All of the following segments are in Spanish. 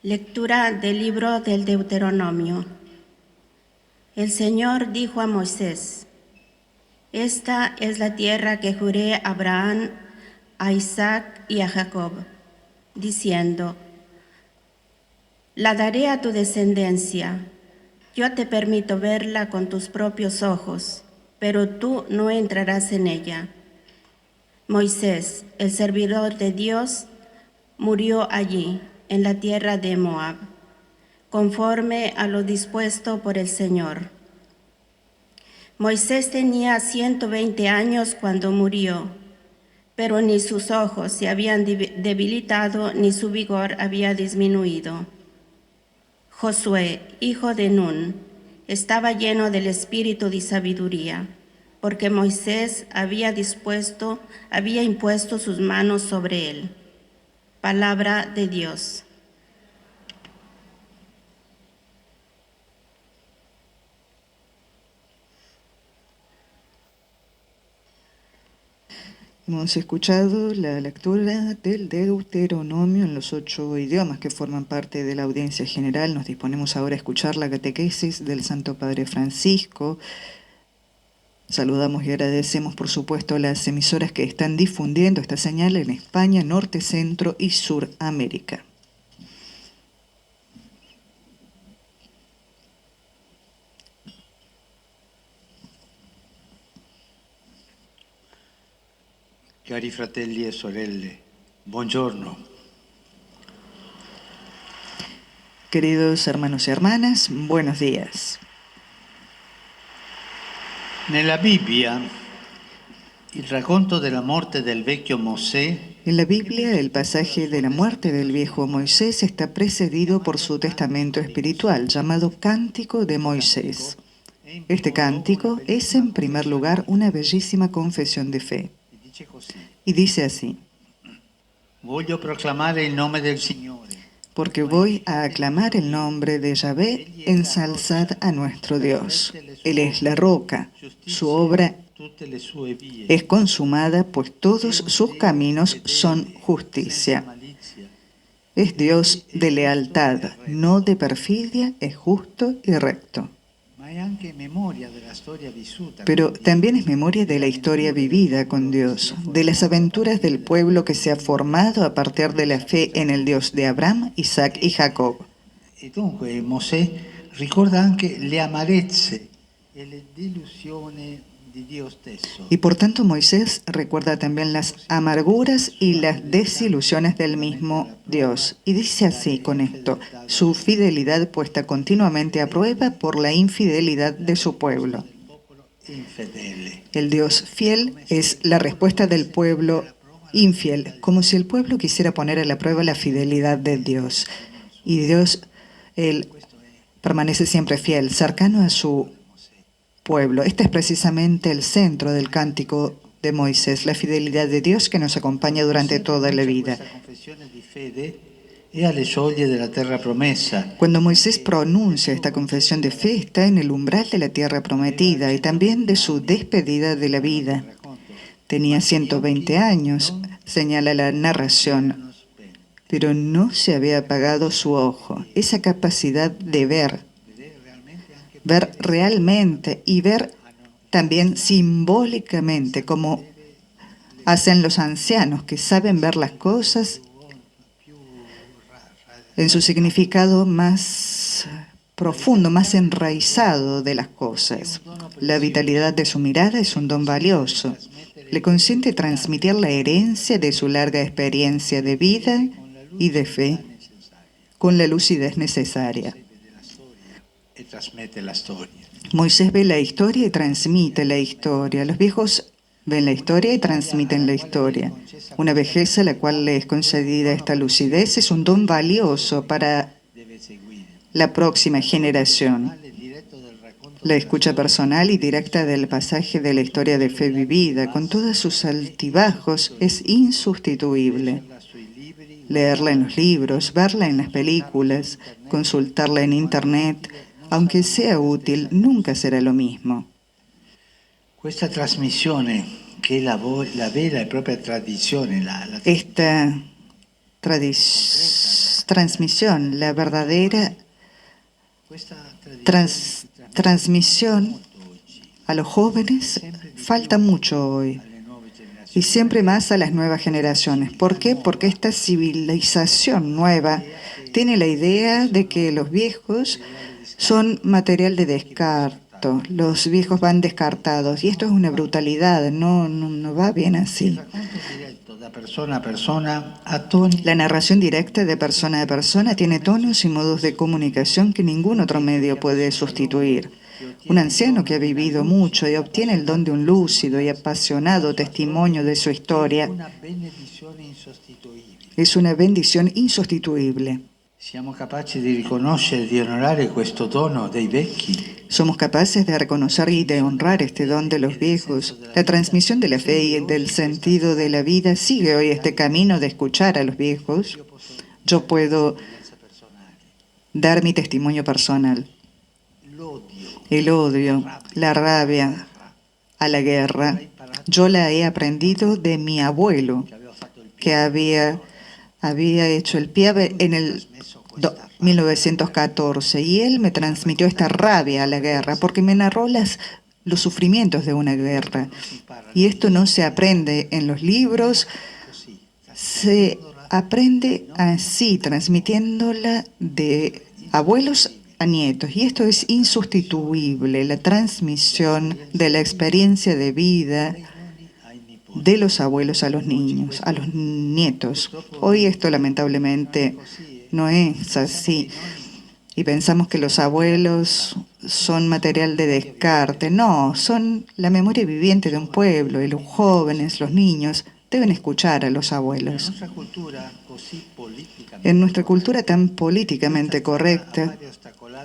Lectura del libro del Deuteronomio. El Señor dijo a Moisés: Esta es la tierra que juré a Abraham, a Isaac y a Jacob, diciendo: La daré a tu descendencia. Yo te permito verla con tus propios ojos, pero tú no entrarás en ella. Moisés, el servidor de Dios, murió allí, en la tierra de Moab, conforme a lo dispuesto por el Señor. Moisés tenía 120 años cuando murió, pero ni sus ojos se habían debilitado ni su vigor había disminuido. Josué, hijo de Nun, estaba lleno del espíritu de sabiduría, porque Moisés había impuesto sus manos sobre él. Palabra de Dios. Hemos escuchado la lectura del Deuteronomio en los 8 idiomas que forman parte de la audiencia general. Nos disponemos ahora a escuchar la catequesis del Santo Padre Francisco. Saludamos y agradecemos, por supuesto, a las emisoras que están difundiendo esta señal en España, Norte, Centro y Suramérica. Cari fratelli e sorelle, buongiorno. Queridos hermanos y hermanas, buenos días. Nella Bibbia, il racconto della morte del vecchio Mosè. En la Biblia, el pasaje de la muerte del viejo Moisés está precedido por su testamento espiritual, llamado Cántico de Moisés. Este cántico es, en primer lugar, una bellísima confesión de fe. Y dice así: Voglio proclamare il nome del Signore. Porque voy a aclamar el nombre de Yahvé, ensalzad a nuestro Dios. Él es la roca, su obra es consumada, pues todos sus caminos son justicia. Es Dios de lealtad, no de perfidia, es justo y recto. Pero también es memoria de la historia vivida con Dios, de las aventuras del pueblo que se ha formado a partir de la fe en el Dios de Abraham, Isaac y Jacob. E dunque Mosè ricorda anche le amarezze e le delusioni di Dio stesso. Y por tanto Moisés recuerda también las amarguras y las desilusiones del mismo Dios. Y dice así con esto: su fidelidad puesta continuamente a prueba por la infidelidad de su pueblo. El Dios fiel es la respuesta del pueblo infiel, como si el pueblo quisiera poner a la prueba la fidelidad de Dios. Y Dios, Él permanece siempre fiel, cercano a su pueblo. Este es precisamente el centro del cántico de Moisés, la fidelidad de Dios que nos acompaña durante toda la vida. Cuando Moisés pronuncia esta confesión de fe, está en el umbral de la tierra prometida y también de su despedida de la vida. Tenía 120 años, señala la narración, pero no se había apagado su ojo, esa capacidad de ver realmente y ver también simbólicamente, como hacen los ancianos que saben ver las cosas en su significado más profundo, más enraizado de las cosas. La vitalidad de su mirada es un don valioso. Le consiente transmitir la herencia de su larga experiencia de vida y de fe con la lucidez necesaria. Moisés ve la historia y transmite la historia. Los viejos ven la historia y transmiten la historia. Una vejez a la cual le es concedida esta lucidez es un don valioso para la próxima generación. La escucha personal y directa del pasaje de la historia de fe vivida, con todos sus altibajos, es insustituible. Leerla en los libros, verla en las películas, consultarla en Internet, aunque sea útil, nunca será lo mismo. Esta trasmissione, che è la vera e propria tradizione, Esta transmisión, la verdadera Questa tradizione si trasmette transmisión molto oggi, a los jóvenes falta mucho hoy alle nuove generazioni. y siempre más a las nuevas generaciones. ¿Por qué? Porque esta civilización nueva tiene la idea de que los viejos son material de descarto. Los viejos van descartados y esto es una brutalidad, no va bien Il así. racconto diretto da persona a persona ha toni La narración directa de persona a persona tiene tonos y modos de comunicación que ningún otro medio puede sustituir. Un anciano que ha vivido mucho y obtiene el don de un lúcido y apasionado testimonio de su historia una benedizione insostituibile. es una bendición insustituible. Siamo capaci di riconoscere e di onorare questo dono dei vecchi. Somos capaces de reconocer y de honrar este don de los viejos. La transmisión de la fe y del sentido de la vida sigue hoy este camino de escuchar a los viejos. Yo puedo Esperienza personale. dar mi testimonio personal. L'odio, El odio, la rabia a la guerra, yo la he aprendido de mi abuelo, che aveva fatto il que había hecho el PIAB en el 1914, y él me transmitió esta rabia a la guerra, porque me narró los sufrimientos de una guerra. Y esto no se aprende en los libros, così. se aprende así, transmitiéndola de abuelos a nietos. Y esto es insustituible, la transmisión de la experiencia de vida de los abuelos a los niños, a los nietos. Hoy esto lamentablemente no es así. Y pensamos que los abuelos son material de descarte. No, son la memoria viviente de un pueblo, y los jóvenes, los niños, deben escuchar a los La abuelos. nostra cultura così politicamente En nuestra cultura tan políticamente correcta,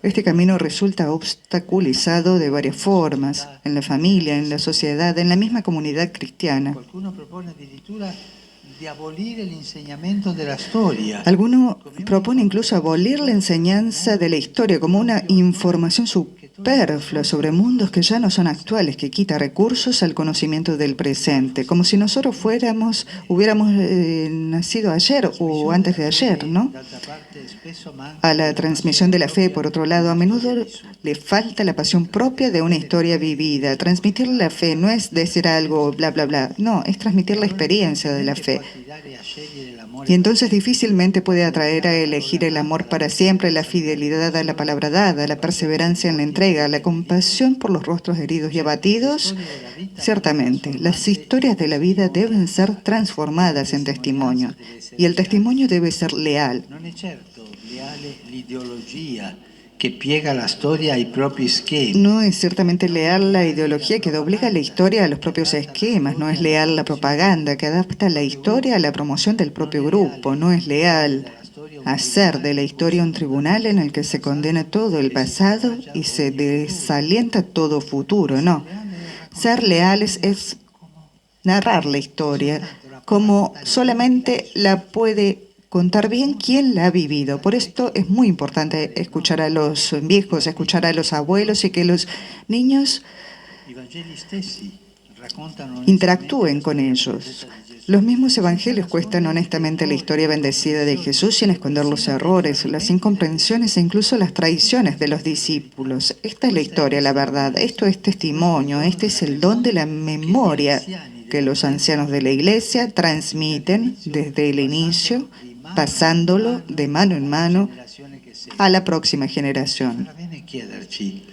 este camino resulta obstaculizado de varias formas, en la familia, en la sociedad, en la misma comunidad cristiana. qualcuno propone addirittura di abolire l'insegnamento della storia. Alguno propone incluso abolir la enseñanza de la historia como una información superflua sobre mundos que ya no son actuales, que quita recursos al conocimiento del presente, como si nosotros hubiéramos nacido ayer o antes de ayer, ¿no? D'altra parte, spesso manca A la transmisión de la fe, por otro lado, a menudo le falta la pasión propia de una historia vivida. Transmitir la fe no es decir algo bla bla bla, no, es transmitir la experiencia de la fe. affidare a scegliere l'amore. Y entonces difícilmente puede atraer a elegir el amor para siempre, la fidelidad a la palabra dada, la perseverancia en la entrega, la compasión por los rostros heridos y abatidos. Ciertamente, las historias de la vida deben ser transformadas en testimonio, y el testimonio debe ser leal. Non è certo leale l'ideologia che piega la storia ai propri schemi. No es ciertamente leal la ideología que doblega la historia a los propios esquemas, no es leal la propaganda que adapta la historia a la promoción del propio grupo, no es leal hacer de la historia un tribunal en el que se condena todo el pasado y se desalienta todo futuro, no. Ser leales es narrar la historia como solamente la puede contar bien quien la ha vivido. Por esto es muy importante escuchar a los viejos, escuchar a los abuelos, y que los niños I Vangeli stessi raccontano interactúen con ellos. Los mismos evangelios cuentan honestamente la historia bendecida de Jesús sin esconder los errores, las incomprensiones e incluso las traiciones de los discípulos. Esta es la historia, la verdad. Esto es testimonio. Este es el don de la memoria que los ancianos de la Iglesia transmiten desde el inicio, pasándolo de mano en mano a la próxima generación. Farà bene chiederci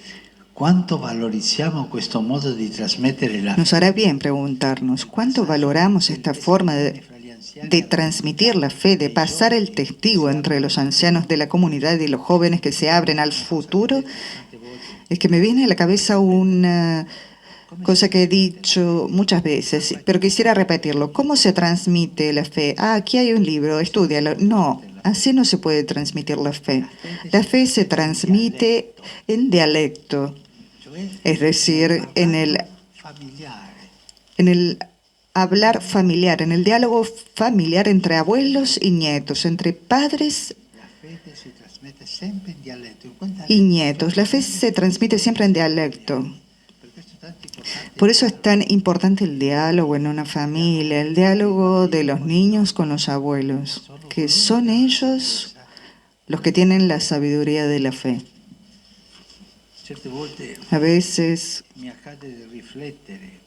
quanto valorizziamo questo modo di trasmettere la Nos hará bien preguntarnos cuánto valoramos esta forma de transmitir la fe, de pasar el testigo entre los ancianos de la comunidad y los jóvenes que se abren al futuro. Es que me viene a la cabeza una cosa que he dicho muchas veces, pero quisiera repetirlo. ¿Cómo se transmite la fe? Aquí hay un libro, estúdialo. No, así no se puede transmitir la fe. La fe se transmite en dialecto, es decir, en el hablar familiar, en el diálogo familiar entre abuelos y nietos, entre padres y nietos. La fe se transmite siempre en dialecto. Por eso es tan importante el diálogo en una familia, el diálogo de los niños con los abuelos, que son ellos los que tienen la sabiduría de la fe. Certe volte A veces mi accade di riflettere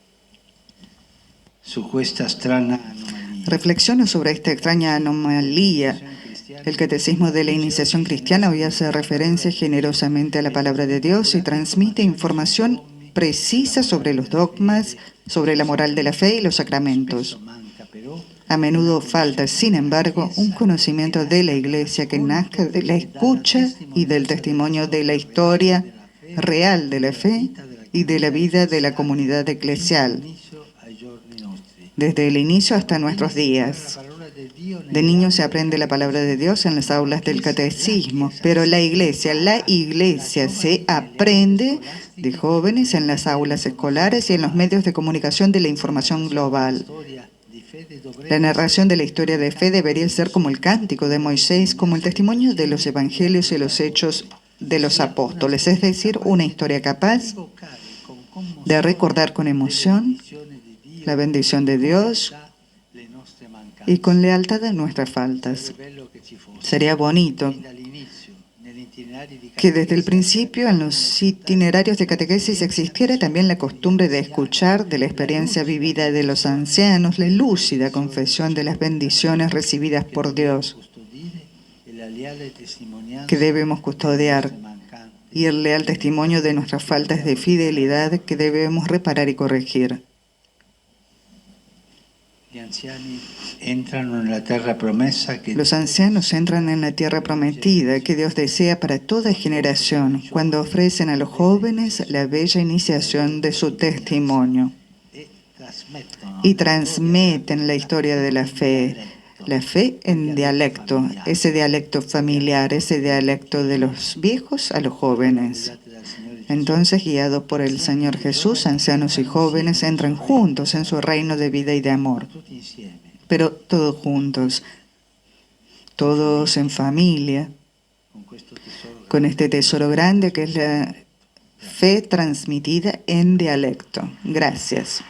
su questa strana anomalia. reflexiono sobre esta extraña anomalía. El Catecismo de la Iniciación Cristiana hoy hace referencia generosamente a la palabra de Dios y transmite información precisa sobre los dogmas, sobre la moral de la fe y los sacramentos. A menudo falta, sin embargo, un conocimiento de la Iglesia que nazca de la escucha y del testimonio de la historia real de la fe y de la vida de la comunidad eclesial, desde el inicio hasta nuestros días. De niños se aprende la palabra de Dios en las aulas del catecismo, pero la iglesia se aprende de jóvenes en las aulas escolares y en los medios de comunicación de la información global. La narración de la historia de fe debería ser como el cántico de Moisés, como el testimonio de los evangelios y los hechos de los apóstoles, es decir, una historia capaz de recordar con emoción la bendición de Dios y con lealtad a nuestras faltas. Sería bonito que desde el principio en los itinerarios de catequesis existiera también la costumbre de escuchar de la experiencia vivida de los ancianos la lúcida confesión de las bendiciones recibidas por Dios que debemos custodiar y el leal testimonio de nuestras faltas de fidelidad que debemos reparar y corregir. Los ancianos entran en la tierra prometida que Dios desea para toda generación cuando ofrecen a los jóvenes la bella iniciación de su testimonio y transmiten la historia de la fe en dialecto, ese dialecto familiar, ese dialecto de los viejos a los jóvenes. Entonces, guiados por el Señor Jesús, ancianos y jóvenes entran juntos en su reino de vida y de amor. Pero todos juntos, todos en familia, con este tesoro grande que es la fe transmitida en dialecto. Gracias.